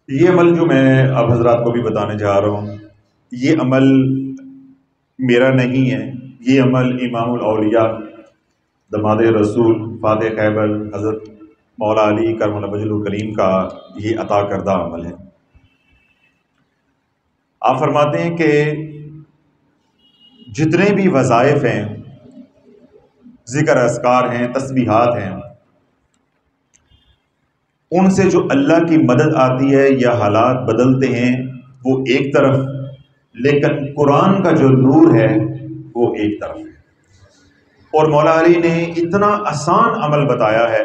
یہ عمل جو میں اب حضرات کو بھی بتانے جا رہا ہوں، یہ عمل میرا نہیں ہے، یہ عمل امام الاولیاء دماد رسول فاتح خیبر حضرت مولا علی کرم اللہ وجہ الکریم کا یہ عطا کردہ عمل ہے۔ آپ فرماتے ہیں کہ جتنے بھی وظائف ہیں، ذکر اذکار ہیں، تسبیحات ہیں، ان سے جو اللہ کی مدد آتی ہے یا حالات بدلتے ہیں وہ ایک طرف، لیکن قرآن کا جو نور ہے وہ ایک طرف ہے۔ اور مولا علی نے اتنا آسان عمل بتایا ہے،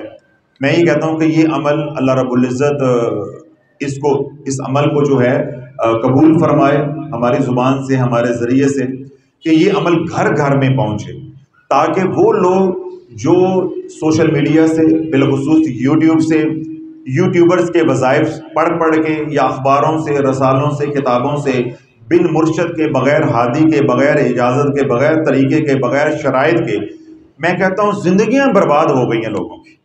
میں یہ کہتا ہوں کہ یہ عمل اللہ رب العزت اس عمل کو جو ہے قبول فرمائے ہماری زبان سے، ہمارے ذریعے سے، کہ یہ عمل گھر گھر میں پہنچے، تاکہ وہ لوگ جو سوشل میڈیا سے، بالخصوص یوٹیوب سے، یوٹیوبرز کے وظائف پڑھ کے یا اخباروں سے، رسالوں سے، کتابوں سے، بن مرشد کے بغیر، ہادی کے بغیر، اجازت کے بغیر، طریقے کے بغیر، شرائط کے، میں کہتا ہوں زندگیاں برباد ہو گئی ہیں، لوگوں کی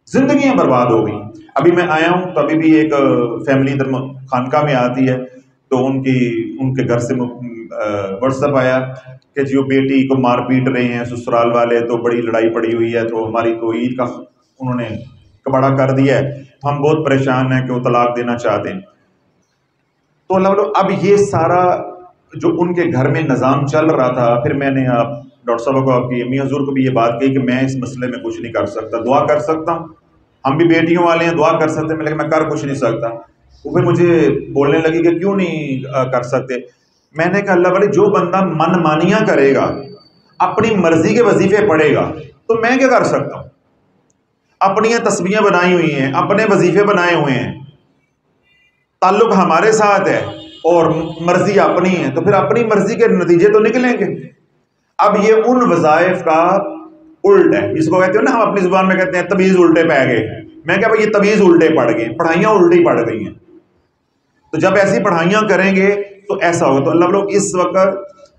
زندگیاں برباد ہو گئی۔ ابھی میں آیا ہوں تو ابھی بھی ایک فیملی خانقاہ میں آتی ہے، تو ان کے گھر سے واٹس ایپ آیا کہ جو بیٹی کو مار پیٹ رہے ہیں سسرال والے، تو بڑی لڑائی پڑی ہوئی ہے، تو ہماری تو عید کا انہوں نے کباڑا کر دیا ہے، تو ہم بہت پریشان ہیں کہ وہ طلاق دینا چاہتے ہیں۔ تو اب یہ سارا جو ان کے گھر میں نظام چل رہا تھا، پھر میں نے ڈاکٹر صاحب کو، آپ کی امی حضور کو بھی یہ بات کہی کہ میں اس مسئلے میں کچھ نہیں کر سکتا، دعا کر سکتا ہوں، ہم بھی بیٹیوں والے ہیں، دعا کر سکتے ہیں، لیکن میں کر کچھ نہیں سکتا۔ وہ پھر مجھے بولنے لگی کہ کیوں نہیں کر سکتے؟ میں نے کہا اللہ والے، جو بندہ من مانیاں کرے گا، اپنی مرضی کے وظیفے پڑھے گا، تو میں کیا کر سکتا ہوں؟ اپنی تسبیحیں بنائی ہوئی ہیں، اپنے وظیفے بنائے ہوئے ہیں، تعلق ہمارے ساتھ ہے اور مرضی اپنی ہے، تو پھر اپنی مرضی کے نتیجے تو نکلیں گے۔ اب یہ ان وظائف کا الٹ ہے، جس کو کہتے ہیں نا، ہم اپنی زبان میں کہتے ہیں تمیز الٹے پہ گئے۔ میں کہا بھائی یہ تمیز الٹے پڑ گئے، پڑھائیاں الٹی پڑ گئی ہیں۔ تو جب ایسی پڑھائیاں کریں گے تو ایسا ہوگا۔ تو اللہ لوگ اس وقت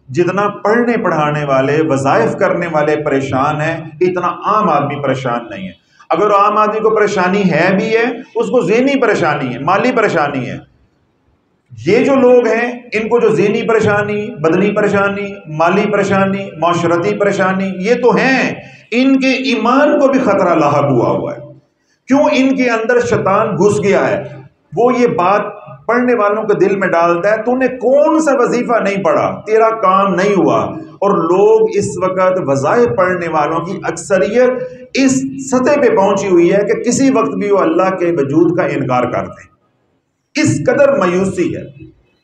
جتنا پڑھنے پڑھانے والے، وظائف کرنے والے پریشان ہیں، اتنا عام آدمی پریشان نہیں ہے۔ اگر عام آدمی کو پریشانی ہے بھی ہے، اس کو ذہنی پریشانی ہے، مالی پریشانی ہے۔ یہ جو لوگ ہیں، ان کو جو ذہنی پریشانی، بدنی پریشانی، مالی پریشانی، معاشرتی پریشانی، یہ تو ہیں، ان کے ایمان کو بھی خطرہ لاحق ہوا ہے۔ کیوں؟ ان کے اندر شیطان گھس گیا ہے، وہ یہ بات پڑھنے والوں کے دل میں ڈالتا ہے، تو نے کون سا وظیفہ نہیں پڑھا، تیرا کام نہیں ہوا۔ اور لوگ اس وقت وظائف پڑھنے والوں کی اکثریت اس سطح پہ پہنچی ہوئی ہے کہ کسی وقت بھی وہ اللہ کے وجود کا انکار کرتے ہیں۔ اس قدر مایوسی ہے۔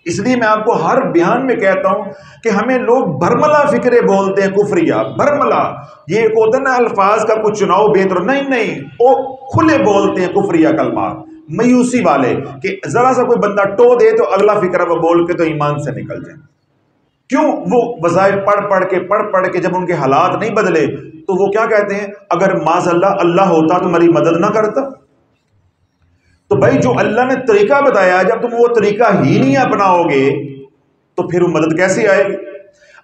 اس لیے میں آپ کو ہر بیان میں کہتا ہوں کہ ہمیں لوگ بھرملا فکرے بولتے ہیں، کفریہ بھرملا، یہ ایک ہوتا ہے نا الفاظ کا کچھ چناؤ بہتر، نہیں، وہ کھلے بولتے ہیں کفریہ کلمات، مایوسی والے، کہ ذرا سا کوئی بندہ ٹو دے تو اگلا فکر وہ بول کے تو ایمان سے نکل جائے۔ کیوں؟ وہ وظائف پڑھ کے جب ان کے حالات نہیں بدلے تو وہ کیا کہتے ہیں؟ اگر معاذ اللہ ہوتا تو ہماری مدد نہ کرتا۔ تو بھائی جو اللہ نے طریقہ بتایا، جب تم وہ طریقہ ہی نہیں اپناؤ گے تو پھر وہ مدد کیسے آئے گی؟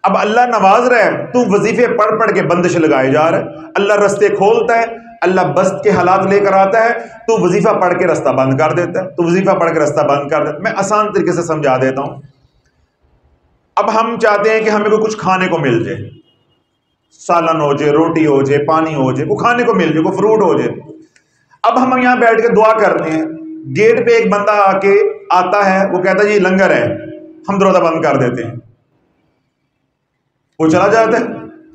اب اللہ نواز رہا ہے، تم وظیفے پڑھ کے بندش لگائے جا رہا ہے، اللہ رستے کھولتا ہے، اللہ بست کے حالات لے کر آتا ہے، تو وظیفہ پڑھ کے رستہ بند کر دیتا ہے، تو وظیفہ پڑھ کے رستہ بند کر دیتا ہے۔ میں آسان طریقے سے سمجھا دیتا ہوں۔ اب ہم چاہتے ہیں کہ ہمیں کوئی کچھ کھانے کو مل جائے، سالن ہو جائے، روٹی ہو جائے، پانی ہو جائے، کوئی کھانے کو مل جائے، کوئی فروٹ ہو جائے۔ اب ہم یہاں بیٹھ کے دعا کرتے ہیں، گیٹ پہ ایک بندہ آتا ہے، وہ کہتا ہے یہ لنگر ہے، ہم دروازہ بند کر دیتے ہیں، وہ چلا جاتا ہے،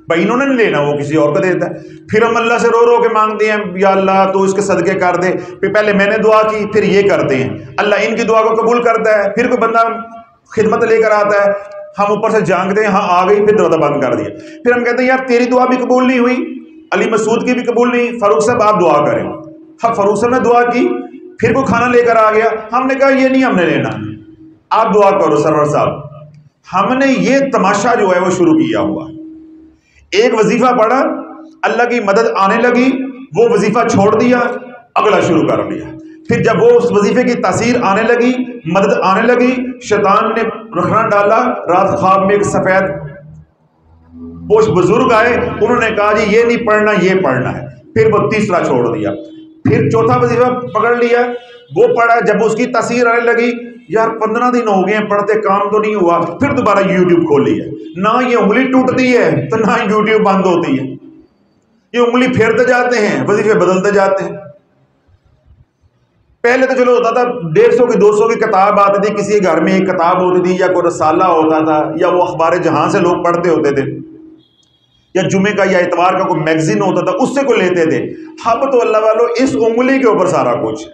بھائی انہوں نے نہیں لینا، وہ کسی اور کو دیتا ہے۔ پھر ہم اللہ سے رو رو کے مانگتے ہیں، یا اللہ تو اس کے صدقے کر دے، پھر پہلے میں نے دعا کی، پھر یہ کرتے ہیں، اللہ ان کی دعا کو قبول کرتا ہے۔ پھر کوئی بندہ خدمت لے کر آتا ہے، ہم اوپر سے جانگتے ہیں، ہاں آ گئی، پھر دروازہ بند کر دیا۔ پھر ہم کہتے ہیں یار تیری دعا بھی قبول نہیں ہوئی، علی مسعود کی بھی قبول نہیں، فاروق صاحب آپ دعا کریں۔ ہم فاروق صاحب نے دعا کی، پھر کوئی کھانا لے کر آ گیا، ہم نے کہا یہ نہیں ہم نے لینا، آپ دعا کرو سرور صاحب۔ ہم نے یہ تماشا جو ہے وہ شروع کیا ہوا، ایک وظیفہ پڑھا، اللہ کی مدد آنے لگی، وہ وظیفہ چھوڑ دیا، اگلا شروع کر لیا۔ پھر جب وہ اس وظیفے کی تاثیر آنے لگی، مدد آنے لگی، شیطان نے رخنا ڈالا، رات خواب میں ایک سفید پوش بزرگ آئے، انہوں نے کہا جی یہ نہیں پڑھنا، یہ پڑھنا ہے، پھر وہ تیسرا چھوڑ دیا، پھر چوتھا وظیفہ پکڑ لیا، وہ پڑھا، جب اس کی تاثیر آنے لگی، یار 15 دن ہو گئے ہیں پڑھتے، کام تو نہیں ہوا، پھر دوبارہ یوٹیوب کھولی ہے، نہ یہ انگلی ٹوٹتی ہے تو نہ یوٹیوب بند ہوتی ہے، یہ انگلی پھیرتے جاتے ہیں، وظیفے بدلتے جاتے ہیں۔ پہلے تو چلو ہوتا تھا 150 کی 200 کی کتاب آتی تھی، کسی گھر میں ایک کتاب ہوتی تھی، یا کوئی رسالہ ہوتا تھا، یا وہ اخبار جہاں سے لوگ پڑھتے ہوتے تھے، یا جمعے کا یا اتوار کا کوئی میگزین ہوتا تھا، اس سے کو لیتے تھے۔ اب تو اللہ والو اس انگلی کے اوپر سارا کچھ،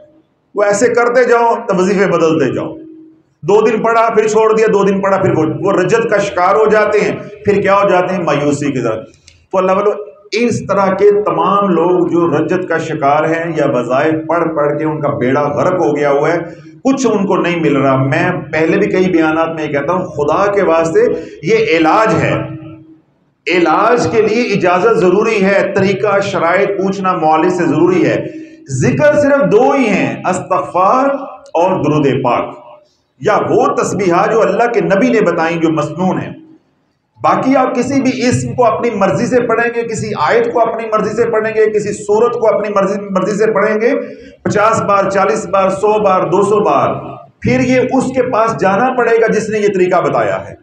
وہ ایسے کرتے جاؤ تو وظیفے بدلتے جاؤ، 2 دن پڑھا پھر چھوڑ دیا، 2 دن پڑھا پھر وہ رجت کا شکار ہو جاتے ہیں، پھر کیا ہو جاتے ہیں، مایوسی کی طرف۔ تو اللہ والو اس طرح کے تمام لوگ جو رجت کا شکار ہیں یا وظائف پڑھ پڑھ کے ان کا بیڑا غرق ہو گیا ہوا ہے، کچھ ان کو نہیں مل رہا، میں پہلے بھی کئی بیانات میں یہ کہتا ہوں، خدا کے واسطے یہ علاج ہے، علاج کے لیے اجازت ضروری ہے، طریقہ شرائط پوچھنا مولوی سے ضروری ہے۔ ذکر صرف 2 ہی ہیں، استغفار اور درود پاک، یا وہ تسبیحات جو اللہ کے نبی نے بتائیں جو مسنون ہیں۔ باقی آپ کسی بھی اسم کو اپنی مرضی سے پڑھیں گے، کسی آیت کو اپنی مرضی سے پڑھیں گے، کسی سورت کو اپنی مرضی سے پڑھیں گے، 50 بار 40 بار 100 بار 200 بار، پھر یہ اس کے پاس جانا پڑے گا جس نے یہ طریقہ بتایا ہے،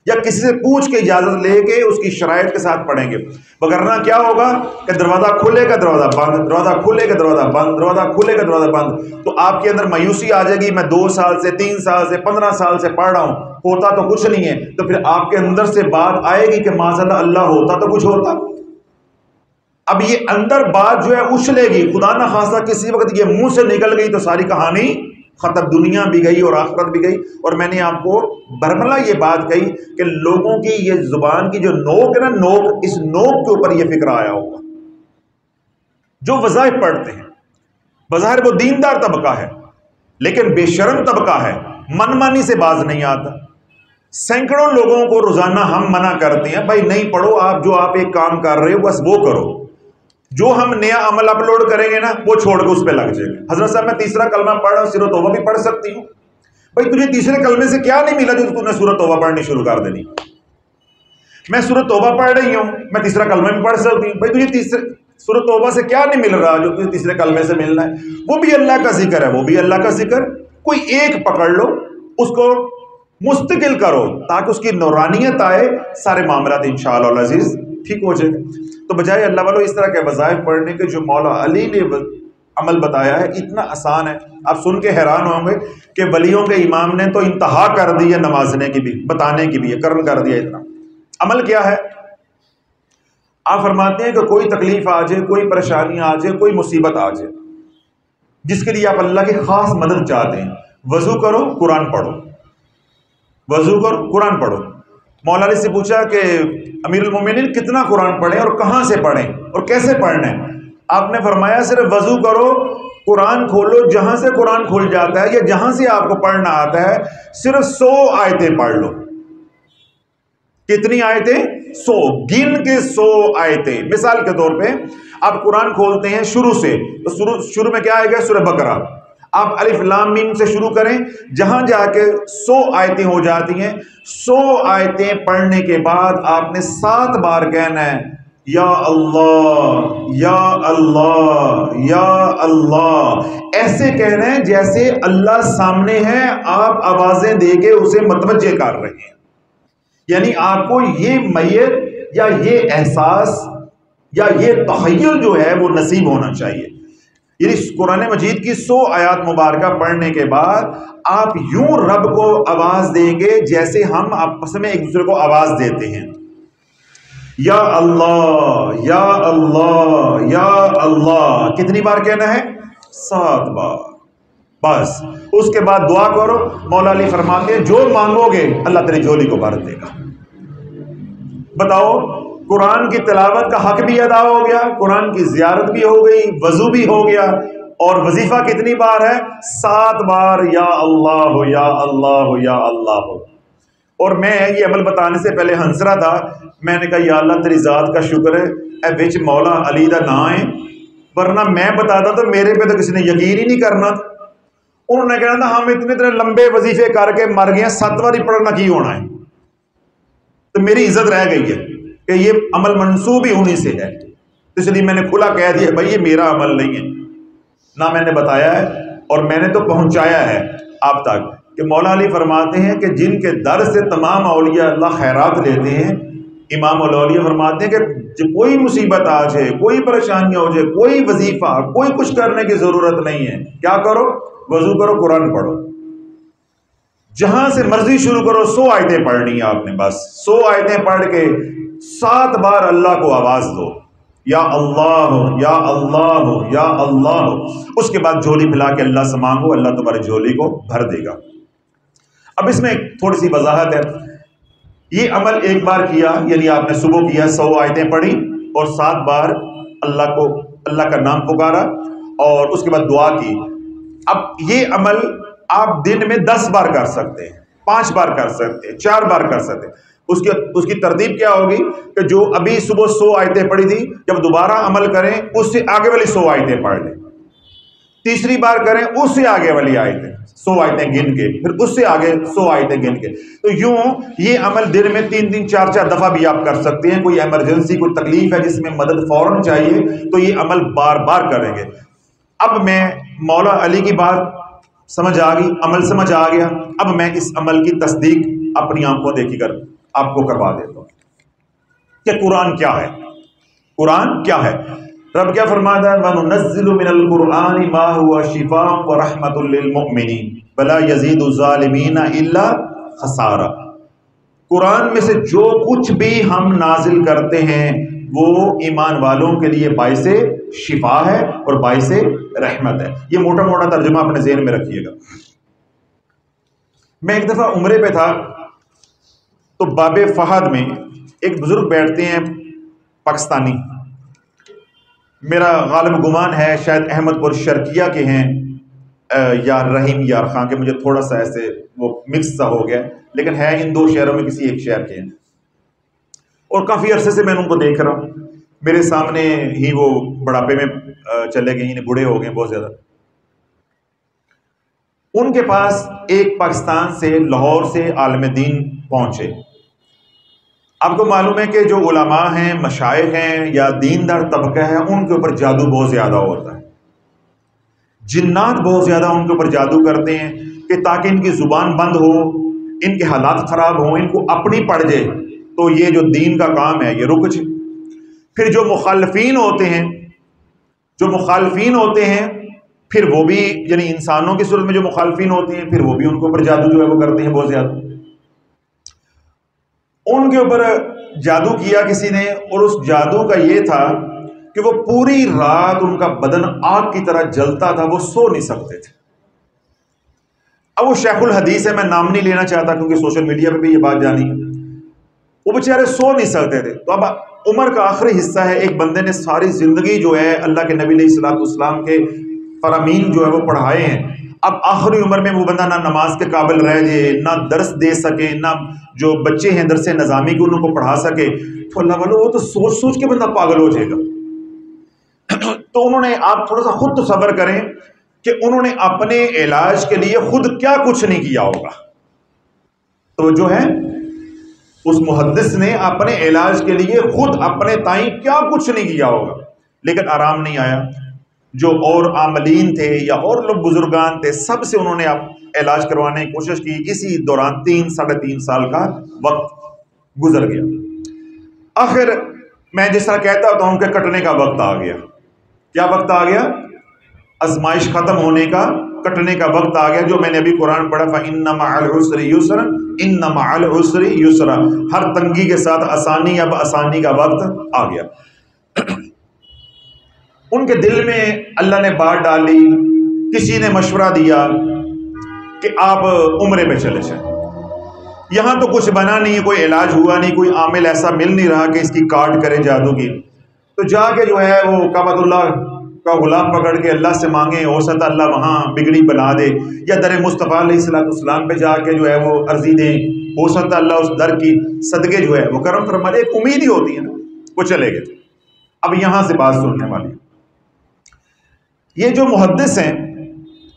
یا کسی سے پوچھ کے اجازت لے کے اس کی شرائط کے ساتھ پڑھیں گے، وگرنہ کیا ہوگا کہ دروازہ کھلے گا دروازہ بند، دروازہ کھلے گا دروازہ بند، دروازہ کھلے گا دروازہ بند، تو آپ کے اندر مایوسی آ جائے گی، میں 2 سال سے 3 سال سے 15 سال سے پڑھ رہا ہوں، ہوتا تو کچھ نہیں ہے، تو پھر آپ کے اندر سے بات آئے گی کہ معاذاللہ اللہ ہوتا تو کچھ ہوتا۔ اب یہ اندر بات جو ہے اچھلے گی، خدا نہ خواستہ کسی وقت یہ منہ سے نکل گئی تو ساری کہانی ختم، دنیا بھی گئی اور آخرت بھی گئی۔ اور میں نے آپ کو برملا یہ بات کہی کہ لوگوں کی یہ زبان کی جو نوک ہے نا، نوک، اس نوک کے اوپر یہ فکر آیا ہوگا، جو وظائف پڑھتے ہیں، بظاہر وہ دیندار طبقہ ہے لیکن بے شرم طبقہ ہے، من مانی سے باز نہیں آتا۔ سینکڑوں لوگوں کو روزانہ ہم منع کرتے ہیں، بھائی نہیں پڑھو، آپ ایک کام کر رہے ہو بس وہ کرو، جو ہم نیا عمل اپلوڈ کریں گے نا وہ چھوڑ کے اس پہ لگ جائے گا۔ حضرت صاحب میں تیسرا کلمہ پڑھ رہا ہوں، سورۃ توبہ بھی پڑھ سکتی ہوں، بھائی تجھے تیسرے کلمے سے کیا نہیں ملا جو تم نے سورۃ توبہ پڑھنی شروع کر دینی؟ میں سورۃ توبہ پڑھ رہی ہوں، میں تیسرا کلمہ بھی پڑھ سکتی ہوں، بھائی تجھے سورۃ توبہ سے کیا نہیں مل رہا جو تجھے تیسرے کلمے سے ملنا ہے؟ وہ بھی اللہ کا ذکر ہے، وہ بھی اللہ کا ذکر، کوئی ایک پکڑ لو، اس کو مستقل کرو تاکہ اس کی نورانیت آئے، سارے معاملات انشاءاللہ العزیز ٹھیک ہو جائے۔ تو بجائے اللہ والو اس طرح کے وظائف پڑھنے کے جو مولا علی نے عمل بتایا ہے، اتنا آسان ہے، آپ سن کے حیران ہوں گے کہ ولیوں کے امام نے تو انتہا کر دی ہے نمازنے کی بھی، بتانے کی بھی، کرن کر دیا اتنا۔ عمل کیا ہے؟ آپ فرماتے ہیں کہ کوئی تکلیف آ جائے، کوئی پریشانی آ جائے، کوئی مصیبت آ جائے جس کے لیے آپ اللہ کی خاص مدد چاہتے ہیں، وضو کرو، قرآن پڑھو، وضو کرو، قرآن پڑھو۔ مولا علی سے پوچھا کہ امیر المومنین کتنا قرآن پڑھیں اور کہاں سے پڑھیں اور کیسے پڑھنا ہے؟ آپ نے فرمایا صرف وضو کرو، قرآن کھولو، جہاں سے قرآن کھل جاتا ہے یا جہاں سے آپ کو پڑھنا آتا ہے صرف 100 آیتیں پڑھ لو۔ کتنی آیتیں؟ 100، گن کے 100 آیتیں۔ مثال کے طور پہ آپ قرآن کھولتے ہیں شروع سے، تو شروع میں کیا آئے گا؟ سورہ بقرہ، آپ الف لام میم سے شروع کریں، جہاں جا کے 100 آیتیں ہو جاتی ہیں، 100 آیتیں پڑھنے کے بعد آپ نے 7 بار کہنا ہے یا اللہ یا اللہ یا اللہ، ایسے کہنا ہے جیسے اللہ سامنے ہے، آپ آوازیں دے کے اسے متوجہ کر رہے ہیں، یعنی آپ کو یہ میت یا یہ احساس یا یہ تخیل جو ہے وہ نصیب ہونا چاہیے۔ یعنی قرآن مجید کی 100 آیات مبارکہ پڑھنے کے بعد آپ یوں رب کو آواز دیں گے جیسے ہم آپس میں ایک دوسرے کو آواز دیتے ہیں، یا اللہ یا اللہ یا اللہ۔ کتنی بار کہنا ہے؟ 7 بار، بس۔ اس کے بعد دعا کرو، مولا علی فرماتے ہیں جو مانگو گے اللہ تیری جھولی کو بھر دے گا۔ بتاؤ، قرآن کی تلاوت کا حق بھی ادا ہو گیا، قرآن کی زیارت بھی ہو گئی، وضو بھی ہو گیا، اور وظیفہ کتنی بار ہے؟ 7 بار، یا اللہ یا اللہ یا اللہ۔ اور میں یہ عمل بتانے سے پہلے ہنس رہا تھا، میں نے کہا یا اللہ تیری ذات کا شکر ہے اے وچ مولا علی دا نام ہے، ورنہ میں بتاتا تو میرے پہ تو کسی نے یقین ہی نہیں کرنا تھا۔ انہوں نے کہنا تھا ہم اتنے لمبے وظیفے کر کے مر گئے، 7 بار ہی پڑھنا کی ہونا ہے، تو میری عزت رہ گئی ہے کہ یہ عمل منسوب ہی انہی سے ہے، اس لیے میں نے کھلا کہہ دیا بھائی یہ میرا عمل نہیں ہے، نہ میں نے بتایا ہے اور میں نے تو پہنچایا ہے آپ تک، کہ مولا علی فرماتے ہیں کہ جن کے در سے تمام اولیاء اللہ خیرات لیتے ہیں، امام الاولیاء فرماتے ہیں کہ کوئی مصیبت آ جائے، کوئی پریشانی ہو جائے، کوئی وظیفہ، کوئی کچھ کرنے کی ضرورت نہیں ہے، کیا کرو؟ وضو کرو، قرآن پڑھو، جہاں سے مرضی شروع کرو، 100 آیتیں پڑھنی ہیں آپ نے، بس 100 آیتیں پڑھ کے 7 بار اللہ کو آواز دو، یا اللہ یا اللہ یا اللہ، اس کے بعد جھولی پھیلا کے اللہ سے مانگو، اللہ تمہاری جھولی کو بھر دے گا۔ اب اس میں ایک تھوڑی سی وضاحت ہے، یہ عمل ایک بار کیا، یعنی آپ نے صبح کیا، 100 آیتیں پڑھی اور 7 بار اللہ کا نام پکارا اور اس کے بعد دعا کی۔ اب یہ عمل آپ دن میں 10 بار کر سکتے ہیں، 5 بار کر سکتے ہیں، 4 بار کر سکتے ہیں۔ اس کی ترتیب کیا ہوگی کہ جو ابھی صبح 100 آیتیں پڑھی تھی، جب دوبارہ عمل کریں اس سے آگے والی 100 آیتیں پڑھ لیں، تیسری بار کریں اس سے آگے والی آیتیں 100 آیتیں گن کے، پھر اس سے آگے 100 آیتیں گن کے، تو یوں یہ عمل دن میں 3 4 دفعہ بھی آپ کر سکتے ہیں۔ کوئی ایمرجنسی، کوئی تکلیف ہے جس میں مدد فوراً چاہیے تو یہ عمل بار بار کریں گے۔ اب میں مولا علی کی بات سمجھ آ گئی، عمل سمجھ آ گیا، اب میں اس عمل کی تصدیق اپنی آنکھوں دیکھی کر آپ کو کروا دیتا ہوں کہ قرآن کیا ہے۔ قرآن کیا ہے؟ رب کیا فرماتا ہے؟ وَنُنَزِّلُ مِنَ الْقُرْآنِ مَا هُوَ شِفَاءٌ وَرَحْمَةٌ لِّلْمُؤْمِنِينَ وَلَا يَزِيدُ الظَّالِمِينَ إِلَّا خَسَارًا۔ قرآن میں سے جو کچھ بھی ہم نازل کرتے ہیں وہ ایمان والوں کے لیے باعث شفا ہے اور باعث رحمت ہے۔ یہ موٹا موٹا ترجمہ اپنے ذہن میں رکھیے گا۔ میں ایک دفعہ عمرے پہ تھا تو باب فہد میں ایک بزرگ بیٹھتے ہیں پاکستانی، میرا غالب گمان ہے شاید احمد پور شرقیہ کے ہیں، یار رحیم یار خان کے، مجھے تھوڑا سا ایسے وہ مکس سا ہو گیا، لیکن ہے ان 2 شہروں میں کسی ایک شہر کے ہیں، اور کافی عرصے سے میں ان کو دیکھ رہا ہوں، میرے سامنے ہی وہ بڑھاپے میں چلے گئے، انہیں بوڑھے ہو گئے بہت زیادہ۔ ان کے پاس ایک پاکستان سے، لاہور سے عالم دین پہنچے۔ آپ کو معلوم ہے کہ جو علماء ہیں، مشائخ ہیں یا دیندار طبقہ ہے، ان کے اوپر جادو بہت زیادہ ہوتا ہے، جنات بہت زیادہ ان کے اوپر جادو کرتے ہیں کہ تاکہ ان کی زبان بند ہو، ان کے حالات خراب ہوں، ان کو اپنی پڑ جائے تو یہ جو دین کا کام ہے یہ رک جائے۔ پھر جو مخالفین ہوتے ہیں پھر وہ بھی، یعنی انسانوں کی صورت میں جو مخالفین ہوتے ہیں، پھر وہ بھی ان کے اوپر جادو جو ہے وہ کرتے ہیں بہت زیادہ۔ ان کے اوپر جادو کیا کسی نے، اور اس جادو کا یہ تھا کہ وہ پوری رات ان کا بدن آگ کی طرح جلتا تھا، وہ سو نہیں سکتے تھے۔ اب وہ شیخ الحدیث ہے، میں نام نہیں لینا چاہتا کیونکہ سوشل میڈیا پہ بھی یہ بات جانی، وہ بیچارے سو نہیں سکتے تھے۔ تو اب عمر کا آخری حصہ ہے، ایک بندے نے ساری زندگی جو ہے اللہ کے نبی علیہ الصلوۃ والسلام کے فرامین جو ہے وہ پڑھائے ہیں، اب آخری عمر میں وہ بندہ نہ نماز کے قابل رہ جائے، نہ درس دے سکے، نہ جو بچے ہیں درس نظامی کو ان کو پڑھا سکے، تو اللہ والو وہ تو سوچ سوچ کے بندہ پاگل ہو جائے گا۔ تو انہوں نے، آپ تھوڑا سا خود تصور کریں کہ انہوں نے اپنے علاج کے لیے خود کیا کچھ نہیں کیا ہوگا۔ تو جو ہے اس محدث نے اپنے علاج کے لیے خود اپنے تائیں کیا کچھ نہیں کیا ہوگا، لیکن آرام نہیں آیا۔ جو اور عاملین تھے یا اور لوگ بزرگان تھے، سب سے انہوں نے علاج کروانے کی کوشش کی۔ اسی دوران 3-3.5 سال کا وقت گزر گیا۔ آخر میں جس طرح کہتا ہوتا ہوں کہ کٹنے کا وقت آ گیا۔ کیا وقت آ گیا؟ آزمائش ختم ہونے کا، کٹنے کا وقت آ گیا۔ جو میں نے ابھی قرآن پڑھا، فَإِنَّ مَعَ الْعُسْرِ يُسْرًا إِنَّ مَعَ الْعُسْرِ يُسْرًا، ہر تنگی کے ساتھ آسانی، اب آسانی کا وقت آ گیا۔ ان کے دل میں اللہ نے بات ڈالی، کسی نے مشورہ دیا کہ آپ عمرے پہ چلے جائیں، یہاں تو کچھ بنا نہیں، کوئی علاج ہوا نہیں، کوئی عامل ایسا مل نہیں رہا کہ اس کی کاٹ کرے جادو کی، تو جا کے جو ہے وہ کعبۃ اللہ کا غلاف پکڑ کے اللہ سے مانگیں، ہو سکتا اللہ وہاں بگڑی بنا دے، یا در مصطفیٰ علیہ السلام پہ جا کے جو ہے وہ عرضی دیں، ہو سکتا اللہ اس در کی صدقے جو ہے وہ کرم فرما دے۔ ایک امید ہی ہوتی ہے نا۔ وہ چلے گئے۔ اب یہاں سے بات سننے والی، یہ جو محدث ہیں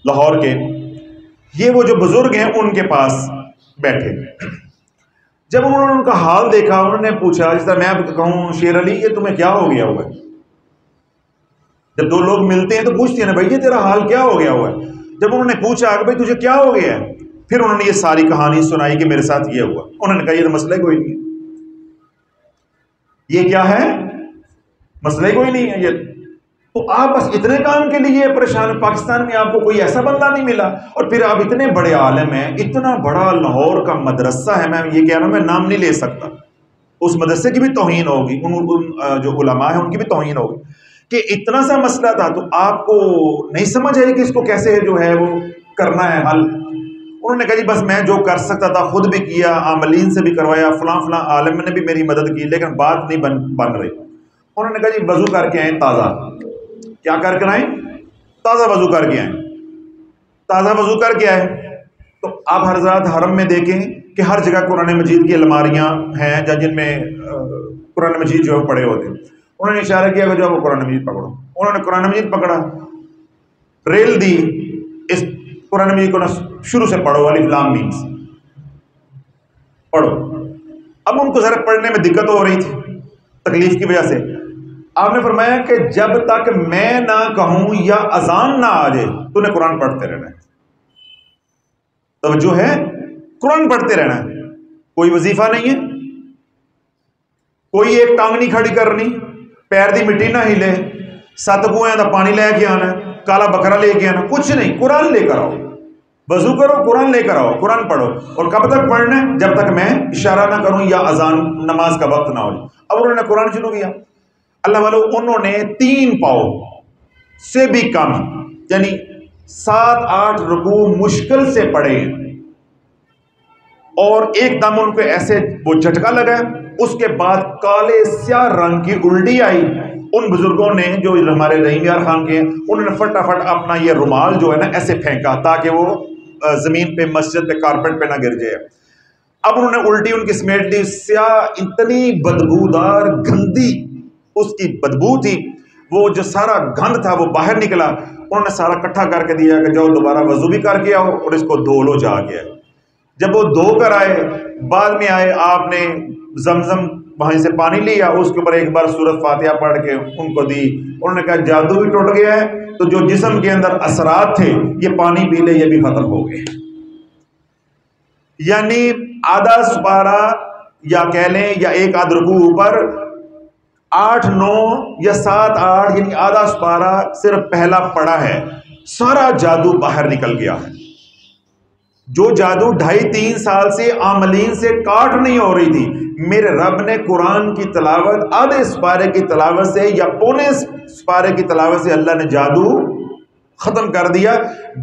لاہور کے، یہ وہ جو بزرگ ہیں ان کے پاس بیٹھے، جب انہوں نے ان کا حال دیکھا، انہوں نے پوچھا، جس طرح میں کہوں شیر علی یہ تمہیں کیا ہو گیا ہوا ہے؟ جب 2 لوگ ملتے ہیں تو پوچھتے ہیں نا بھائی یہ تیرا حال کیا ہو گیا ہوا ہے؟ جب انہوں نے پوچھا کہ بھائی تجھے کیا ہو گیا ہے، پھر انہوں نے یہ ساری کہانی سنائی کہ میرے ساتھ یہ ہوا. انہوں نے کہا یہ تو مسئلہ کوئی نہیں ہے، یہ کیا ہے، مسئلہ کوئی نہیں ہے یہ. تو آپ بس اتنے کام کے لیے پریشان. پاکستان میں آپ کو کوئی ایسا بندہ نہیں ملا، اور پھر آپ اتنے بڑے عالم ہیں، اتنا بڑا لاہور کا مدرسہ ہے، میں یہ کہہ رہا ہوں میں نام نہیں لے سکتا، اس مدرسے کی بھی توہین ہوگی، ان جو علماء ہیں ان کی بھی توہین ہوگی کہ اتنا سا مسئلہ تھا تو آپ کو نہیں سمجھ آئی کہ اس کو کیسے جو ہے وہ کرنا ہے حل. انہوں نے کہا جی بس میں جو کر سکتا تھا خود بھی کیا، عاملین سے بھی کروایا، فلاں فلاں عالم نے بھی میری مدد کی، لیکن بات نہیں بن رہی. انہوں نے کہا جی وضو کر کے آئیں تازہ. کیا کر کے آئیں؟ تازہ وضو کر کے آئیں. تازہ وضو کر کے آئے تو آپ حضرات حرم میں دیکھیں کہ ہر جگہ قرآن مجید کی الماریاں ہیں جن میں قرآن مجید جو ہے پڑے ہوتے ہیں. انہوں نے اشارہ کیا کہ جو وہ قرآن مجید پکڑو. انہوں نے قرآن مجید پکڑا، ریل دی، اس قرآن مجید کو شروع سے پڑھو، الف لام میم پڑھو. اب ان کو ذرا پڑھنے میں دقت ہو رہی تھی تکلیف کی وجہ سے. آپ نے فرمایا کہ جب تک میں نہ کہوں یا اذان نہ آ جائے تو نے قرآن پڑھتے رہنا ہے. توجہ ہے، قرآن پڑھتے رہنا ہے. کوئی وظیفہ نہیں ہے، کوئی ایک ٹانگ نہیں کھڑی کرنی، پیر دی مٹی نہ ہلے، 7 کنویں دا پانی لے کے آنا، کالا بکرا لے کے آنا، کچھ نہیں. قرآن لے کر آؤ، وضو کرو، قرآن لے کر آؤ، قرآن پڑھو. اور کب تک پڑھنا ہے؟ جب تک میں اشارہ نہ کروں یا اذان نماز کا وقت نہ ہو. اب انہوں نے قرآن شروع کیا. اللہ والو انہوں نے 3 پاؤ سے بھی کم، یعنی 7-8 رکوع مشکل سے پڑھے، اور ایک دم ان کو ایسے وہ جھٹکا لگا. اس کے بعد کالے سیاہ رنگ کی الٹی آئی. ان بزرگوں نے جو ہمارے رحیم یار خان کے ہیں، انہوں نے فٹافٹ اپنا یہ رومال جو ہے نا ایسے پھینکا تاکہ وہ زمین پہ مسجد پہ کارپیٹ پہ نہ گر جائے. اب انہوں نے الٹی ان کی سمیٹ لی. سیاہ اتنی بدبودار گندی اس کی بدبو تھی، وہ جو سارا گند تھا وہ باہر نکلا. انہوں نے سارا کٹھا کر کے دیا کہ جاؤ دوبارہ وضو بھی کر کے آؤ اور اس کو دھو لو جا کے. جب وہ دھو کر آئے، بعد میں آئے، آپ نے زمزم وہیں سے پانی لیا، اس کے اوپر ایک بار سورۃ فاتحہ پڑھ کے ان کو دی. انہوں نے کہا جادو بھی ٹوٹ گیا ہے، تو جو جسم کے اندر اثرات تھے یہ پانی پی لے، یہ بھی ختم ہو گئے. یعنی آدھا سپارہ یا کہہ لیں یا ایک آدھ رکوع اوپر 8-9 یا 7-8 یعنی آدھا سپارہ صرف پہلا پڑا ہے، سارا جادو باہر نکل گیا ہے. جو جادو 2.5-3 سال سے عاملین سے کاٹ نہیں ہو رہی تھی، میرے رب نے قرآن کی تلاوت آدھے سپارے کی تلاوت سے یا پونے سپارے کی تلاوت سے اللہ نے جادو ختم کر دیا.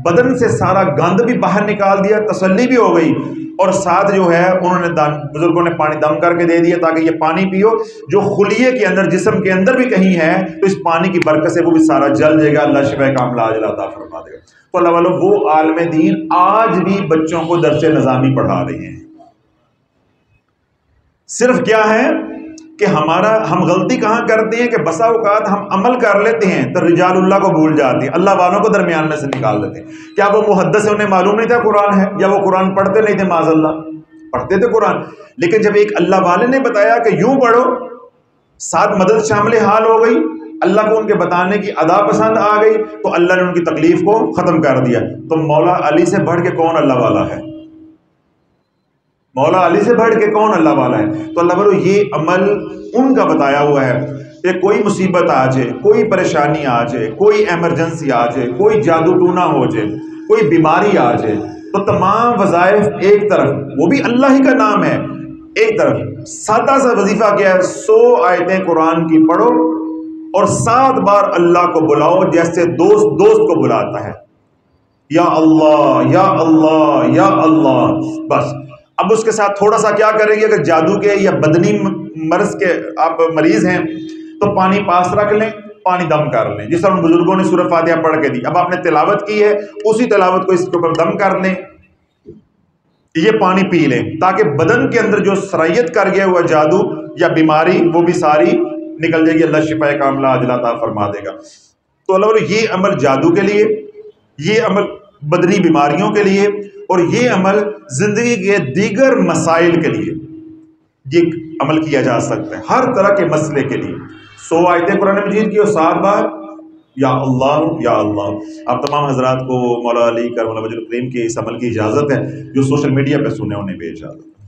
بدن سے سارا گند بھی باہر نکال دیا، تسلی بھی ہو گئی. اور ساتھ جو ہے انہوں نے بزرگوں نے پانی دم کر کے دے دیا تاکہ یہ پانی پیو جو خلیے کے اندر جسم کے اندر بھی کہیں ہے تو اس پانی کی برکت سے وہ بھی سارا جل جائے گا. اللہ شفا کاملہ عاجل عطا فرما دے گا. تو اللہ والو وہ عالم دین آج بھی بچوں کو درس نظامی پڑھا رہے ہیں. صرف کیا ہے کہ ہم غلطی کہاں کرتے ہیں کہ بسا اوقات ہم عمل کر لیتے ہیں تو رجال اللہ کو بھول جاتے ہیں، اللہ والوں کو درمیان میں سے نکال دیتے ہیں. کیا وہ محدث ہے، انہیں معلوم نہیں تھا قرآن ہے، یا وہ قرآن پڑھتے نہیں تھے؟ معاذ اللہ پڑھتے تھے قرآن، لیکن جب ایک اللہ والے نے بتایا کہ یوں پڑھو، ساتھ مدد شامل حال ہو گئی، اللہ کو ان کے بتانے کی ادا پسند آ گئی، تو اللہ نے ان کی تکلیف کو ختم کر دیا. تو مولا علی سے بڑھ کے کون اللہ والا ہے؟ مولا علی سے بڑھ کے کون اللہ والا ہے؟ تو اللہ والو یہ عمل ان کا بتایا ہوا ہے کہ کوئی مصیبت آ جائے، کوئی پریشانی آ جائے، کوئی ایمرجنسی آ جائے، کوئی جادو ٹونا ہو جائے، کوئی بیماری آ جائے، تو تمام وظائف ایک طرف، وہ بھی اللہ ہی کا نام ہے، ایک طرف سادہ سا وظیفہ کیا ہے، 100 آیتیں قرآن کی پڑھو اور 7 بار اللہ کو بلاؤ جیسے دوست کو بلاتا ہے، یا اللہ یا اللہ یا اللہ. بس اب اس کے ساتھ تھوڑا سا کیا کریں گے، اگر جادو کے یا بدنی مرض کے آپ مریض ہیں تو پانی پاس رکھ لیں، پانی دم کر لیں، جس طرح بزرگوں نے سورۃ فاتحہ پڑھ کے دی. اب آپ نے تلاوت کی ہے، اسی تلاوت کو اس کے اوپر دم کر لیں، یہ پانی پی لیں، تاکہ بدن کے اندر جو سرایت کر گیا ہوا جادو یا بیماری وہ بھی ساری نکل جائے گی. اللہ شفا کاملہ عاجلہ عطا فرما دے گا. تو اللہ یہ عمل جادو کے لیے، یہ عمل بدنی بیماریوں کے لیے، اور یہ عمل زندگی کے دیگر مسائل کے لیے یہ عمل کیا جا سکتا ہے، ہر طرح کے مسئلے کے لیے. 100 آیتیں قرآن مجید کی اور 7 بار یا اللہ یا اللہ۔ آپ تمام حضرات کو مولا علی کرم اللہ وجہ الکریم کے اس عمل کی اجازت ہے، جو سوشل میڈیا پہ سنے انہیں بھی اجازت ہے۔